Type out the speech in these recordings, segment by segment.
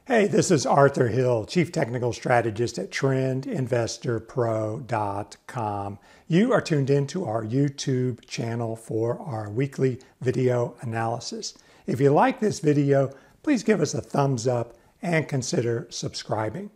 Hey, this is Arthur Hill, Chief Technical Strategist at TrendInvestorPro.com. You are tuned into our YouTube channel for our weekly video analysis. If you like this video, please give us a thumbs up and consider subscribing.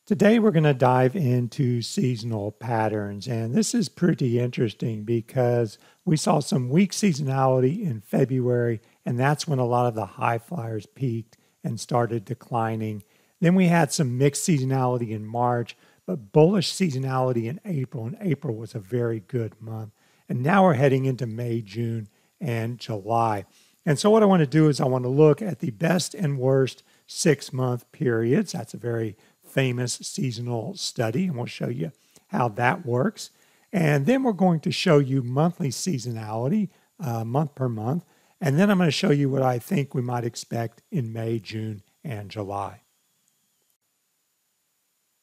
Today we're going to dive into seasonal patterns, and this is pretty interesting because we saw some weak seasonality in February, and that's when a lot of the high flyers peaked and started declining. Then we had some mixed seasonality in March, but bullish seasonality in April, and April was a very good month. And now we're heading into May, June, and July. And so what I want to do is I want to look at the best and worst 6-month periods. That's a very famous seasonal study, and we'll show you how that works. And then we're going to show you monthly seasonality, month per month. And then I'm going to show you what I think we might expect in May, June, and July.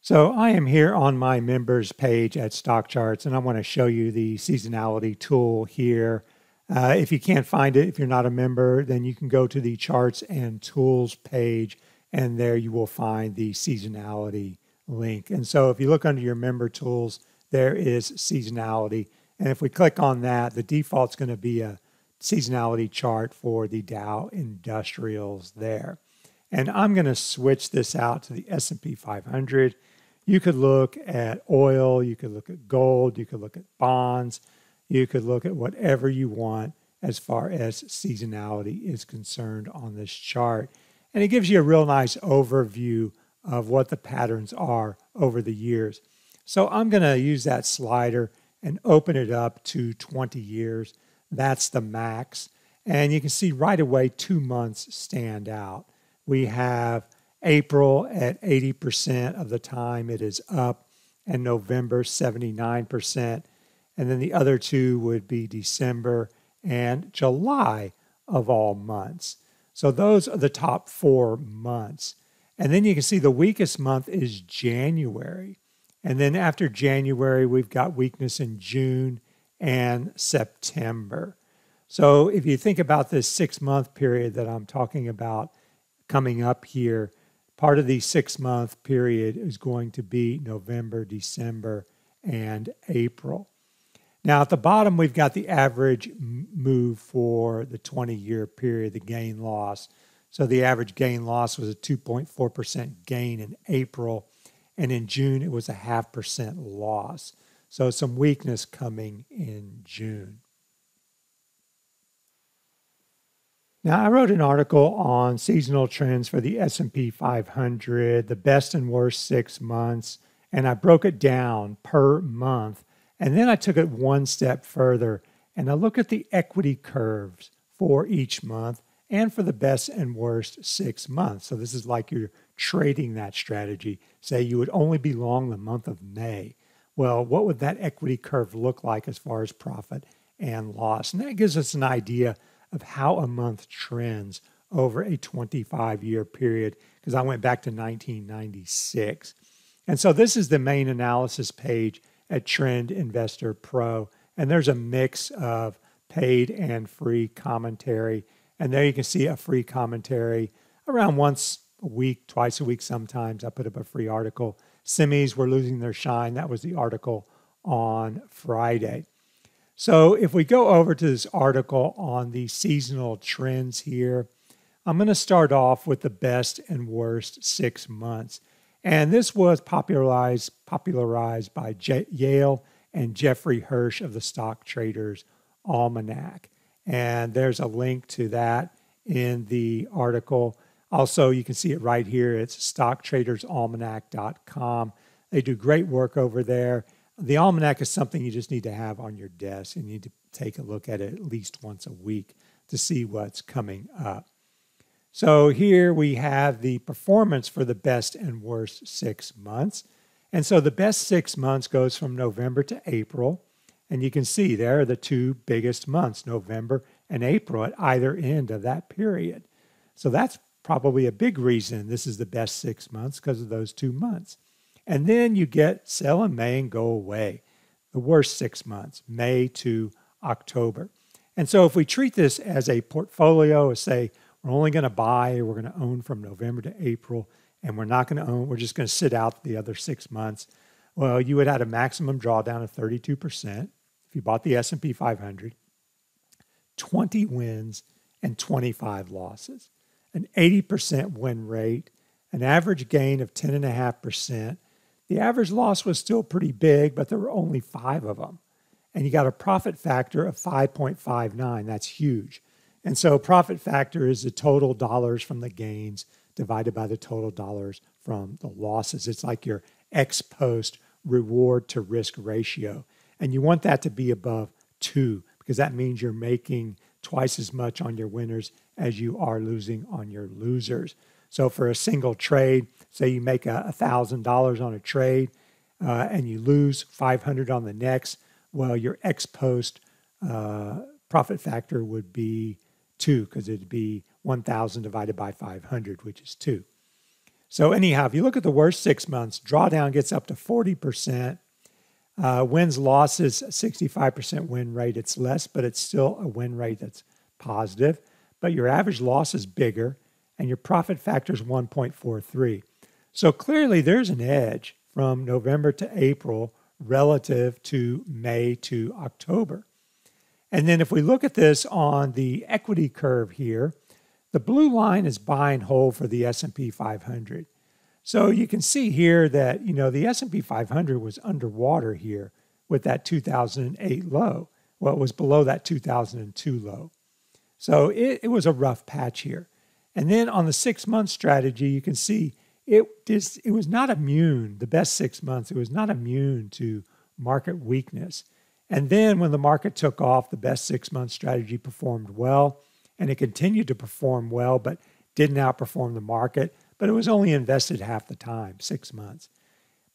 So I am here on my members page at Stock Charts, and I want to show you the seasonality tool here. If you can't find it, if you're not a member, then you can go to the Charts and Tools page, and there you will find the seasonality link. And so if you look under your member tools, there is seasonality. And if we click on that, the default's going to be a seasonality chart for the Dow Industrials there. And I'm going to switch this out to the S&P 500. You could look at oil, you could look at gold, you could look at bonds, you could look at whatever you want as far as seasonality is concerned on this chart. And it gives you a real nice overview of what the patterns are over the years. So I'm going to use that slider and open it up to 20 years. That's the max. And you can see right away 2 months stand out. We have April at 80% of the time it is up, and November 79%. And then the other two would be December and July of all months. So those are the top 4 months. And then you can see the weakest month is January. And then after January, we've got weakness in June and September. So if you think about this 6-month period that I'm talking about coming up here, part of the 6-month period is going to be November, December, and April. Now at the bottom, we've got the average move for the 20-year period, the gain-loss. So the average gain-loss was a 2.4% gain in April, and in June it was a 0.5% loss. So some weakness coming in June. Now, I wrote an article on seasonal trends for the S&P 500, the best and worst 6 months, and I broke it down per month. And then I took it one step further, and I looked at the equity curves for each month and for the best and worst 6 months. So this is like you're trading that strategy. Say you would only be long the month of May. Well, what would that equity curve look like as far as profit and loss? And that gives us an idea of how a month trends over a 25-year period, because I went back to 1996. And so this is the main analysis page at Trend Investor Pro, and there's a mix of paid and free commentary. And there you can see a free commentary around once a week, twice a week sometimes. I put up a free article. Semis were losing their shine. That was the article on Friday. So if we go over to this article on the seasonal trends here, I'm going to start off with the best and worst 6 months. And this was popularized by Yale and Jeffrey Hirsch of the Stock Traders Almanac. And there's a link to that in the article. Also, you can see it right here. It's stocktradersalmanac.com. They do great work over there. The almanac is something you just need to have on your desk, and you need to take a look at it at least once a week to see what's coming up. So here we have the performance for the best and worst 6 months. And so the best 6 months goes from November to April. And you can see there are the 2 biggest months, November and April, at either end of that period. So that's probably a big reason this is the best 6 months, because of those 2 months. And then you get sell in May and go away, the worst 6 months, May to October. And so if we treat this as a portfolio, say We're only going to buy, we're going to own from November to April, and we're not going to own, we're just going to sit out the other 6 months. Well, you would have a maximum drawdown of 32% if you bought the S&P 500, 20 wins and 25 losses, an 80% win rate, an average gain of 10.5%. The average loss was still pretty big, but there were only 5 of them. And you got a profit factor of 5.59. That's huge. And so profit factor is the total dollars from the gains divided by the total dollars from the losses. It's like your ex post reward to risk ratio. And you want that to be above 2 because that means you're making twice as much on your winners as you are losing on your losers. So for a single trade, say you make $1,000 on a trade and you lose $500 on the next, well, your ex post profit factor would be 2 because it'd be 1,000 divided by 500, which is 2. So anyhow, if you look at the worst 6 months, drawdown gets up to 40%. Wins, losses, 65% win rate. It's less, but it's still a win rate that's positive. But your average loss is bigger, and your profit factor is 1.43. So clearly there's an edge from November to April relative to May to October. And then if we look at this on the equity curve here, the blue line is buy and hold for the S&P 500. So you can see here that, the S&P 500 was underwater here with that 2008 low. Well, it was below that 2002 low. So it was a rough patch here. And then on the 6-month strategy, you can see it was not immune, the best 6 months, it was not immune to market weakness. And then when the market took off, the best 6-month strategy performed well, and it continued to perform well, but didn't outperform the market. But it was only invested half the time, 6 months.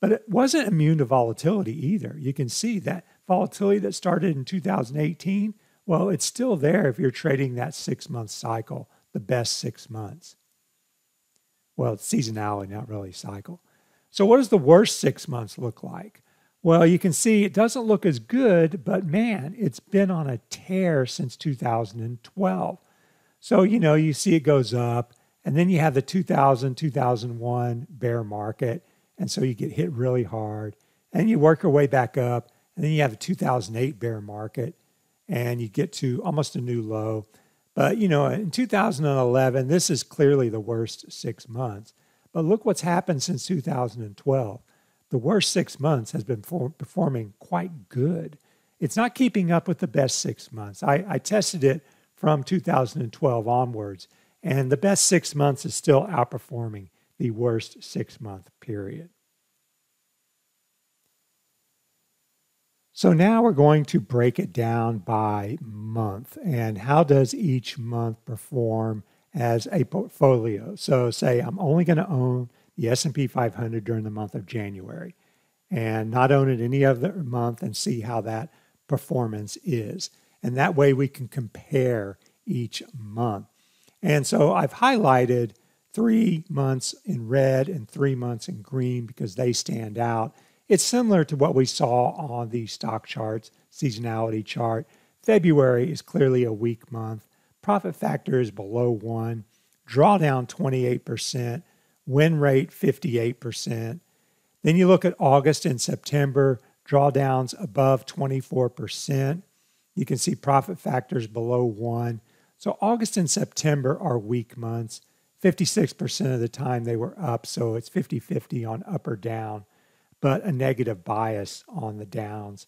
But it wasn't immune to volatility either. You can see that volatility that started in 2018, well, it's still there if you're trading that 6-month cycle, the best 6 months. Well, it's seasonality, not really cycle. So what does the worst 6 months look like? Well, you can see it doesn't look as good, but man, it's been on a tear since 2012. So, you see it goes up, and then you have the 2000, 2001 bear market, and so you get hit really hard, and you work your way back up, and then you have the 2008 bear market, and you get to almost a new low. But, in 2011, this is clearly the worst 6 months. But look what's happened since 2012. The worst 6 months has been performing quite good. It's not keeping up with the best 6 months. I tested it from 2012 onwards, and the best 6 months is still outperforming the worst 6-month period. So now we're going to break it down by month. And how does each month perform as a portfolio? So say I'm only going to own the S&P 500 during the month of January and not own it any other month and see how that performance is. And that way we can compare each month. And so I've highlighted 3 months in red and 3 months in green because they stand out. It's similar to what we saw on the stock charts, seasonality chart. February is clearly a weak month. Profit factor is below 1. Drawdown 28%. Win rate 58%. Then you look at August and September, drawdowns above 24%. You can see profit factors below 1. So August and September are weak months. 56% of the time they were up, so it's 50-50 on up or down, but a negative bias on the downs.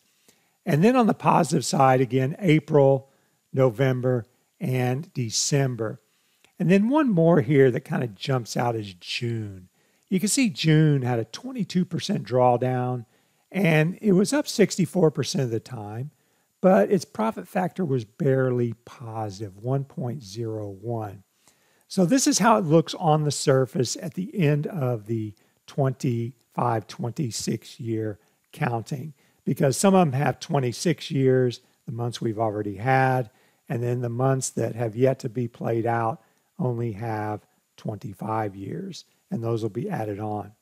And then on the positive side, again, April, November, and December. And then one more here that kind of jumps out is June. You can see June had a 22% drawdown, and it was up 64% of the time, but its profit factor was barely positive, 1.01. So this is how it looks on the surface at the end of the 25, 26 year counting, because some of them have 26 years, the months we've already had, and then the months that have yet to be played out only have 25 years, and those will be added on.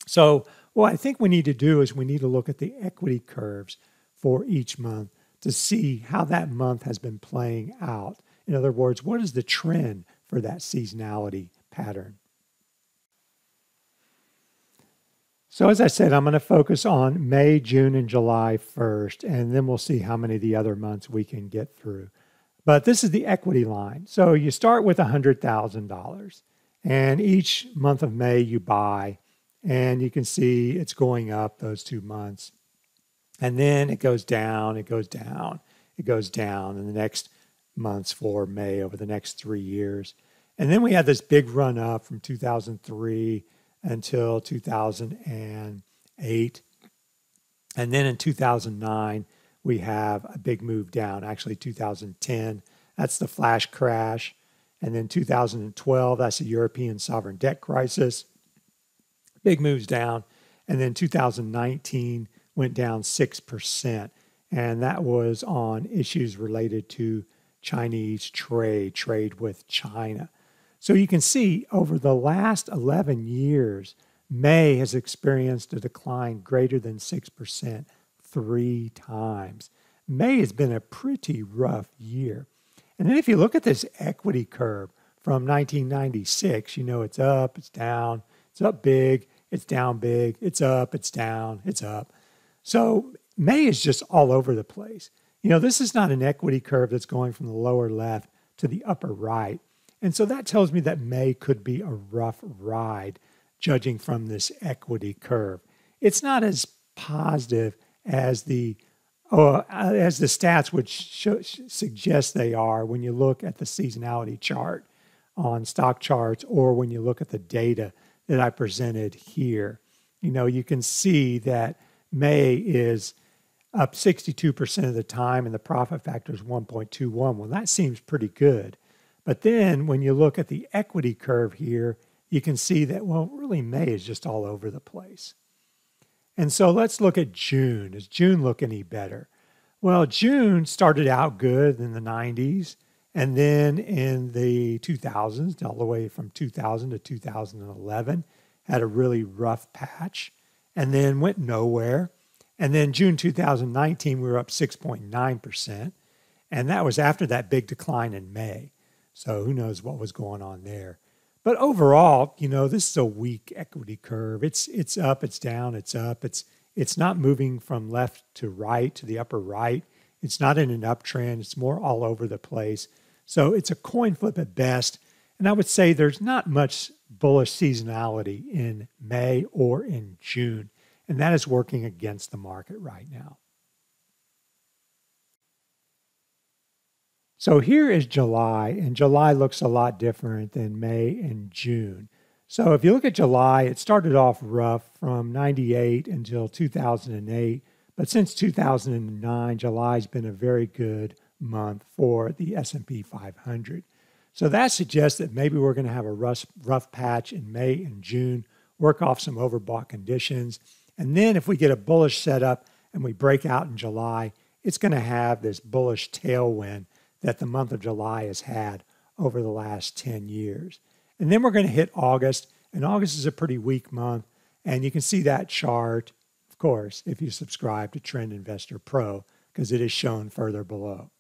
So what I think we need to do is we need to look at the equity curves for each month to see how that month has been playing out. In other words, what is the trend for for that seasonality pattern. So as I said, I'm going to focus on May, June, and July first, and then we'll see how many of the other months we can get through. But this is the equity line. So you start with $100,000, and each month of May you buy, and you can see it's going up those 2 months. And then it goes down, it goes down, it goes down in the next months for May over the next 3 years. And then we had this big run up from 2003 until 2008. And then in 2009, we have a big move down, actually 2010. That's the flash crash. And then 2012, that's the European sovereign debt crisis. Big moves down. And then 2019 went down 6%. And that was on issues related to Chinese trade with China. So you can see over the last 11 years, May has experienced a decline greater than 6% 3 times. May has been a pretty rough year. And then if you look at this equity curve from 1996, you know it's up, it's down, it's up big, it's down big, it's up, it's down, it's up. So May is just all over the place. You know, this is not an equity curve that's going from the lower left to the upper right. And so that tells me that May could be a rough ride, judging from this equity curve. It's not as positive as the stats would suggest they are when you look at the seasonality chart on stock charts or when you look at the data that I presented here. You know, you can see that May is up 62% of the time and the profit factor is 1.21. Well, that seems pretty good. But then when you look at the equity curve here, you can see that, well, really May is just all over the place. And so let's look at June. Does June look any better? Well, June started out good in the 90s, and then in the 2000s, all the way from 2000 to 2011, had a really rough patch, and then went nowhere. And then June 2019, we were up 6.9%, and that was after that big decline in May. So who knows what was going on there. But overall, you know, this is a weak equity curve. It's up, it's down, it's up. It's not moving from left to right to the upper right. It's not in an uptrend. It's more all over the place. So it's a coin flip at best. And I would say there's not much bullish seasonality in May or in June. And that is working against the market right now. So here is July, and July looks a lot different than May and June. So if you look at July, it started off rough from 98 until 2008. But since 2009, July's been a very good month for the S&P 500. So that suggests that maybe we're going to have a rough patch in May and June, work off some overbought conditions. And then if we get a bullish setup and we break out in July, it's going to have this bullish tailwind that the month of July has had over the last 10 years. And then we're going to hit August, and August is a pretty weak month. And you can see that chart, of course, if you subscribe to Trend Investor Pro, because it is shown further below.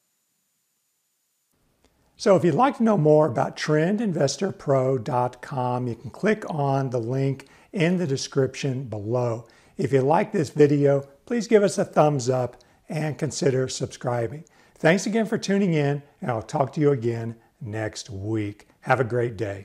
So if you'd like to know more about trendinvestorpro.com, you can click on the link in the description below. If you like this video, please give us a thumbs up and consider subscribing. Thanks again for tuning in, and I'll talk to you again next week. Have a great day.